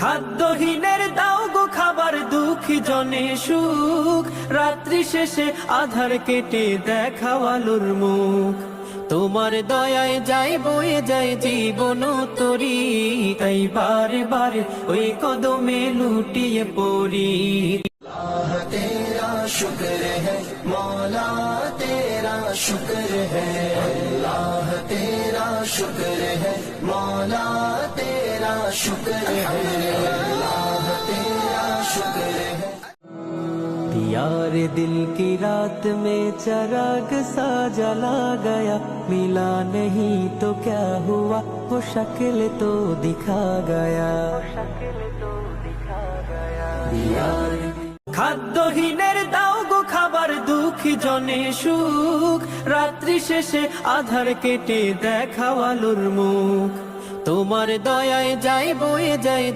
খাদ্যহীনের দাও গো খাবার, দুঃখী জনে সুখ, রাত্রি শেষে আধার কেটে দেখাও আলোর মুখ। তোমার দয়ায় যাই বয়ে যায় জীবন তরি, তাই বারে বারে ওই কদমে লুটিয়ে পড়ি। तेरा शुक्र है मौला, तेरा शुक्र है अल्लाह, तेरा शुक्र है मौला, तेरा शुक्र है अल्लाह, तेरा शुक्र है। यार दिल की रात में चराग सा जला गया, मिला नहीं तो क्या हुआ, वो शक्ल तो दिखा गया। খাদ্যহীনের দাও গো খাবার, দুঃখী জনে সুখ, রাত্রি শেষে আধার কেটে দেখাও আলোর মুখ। তোমার দয়ায় যাই বয়ে যায়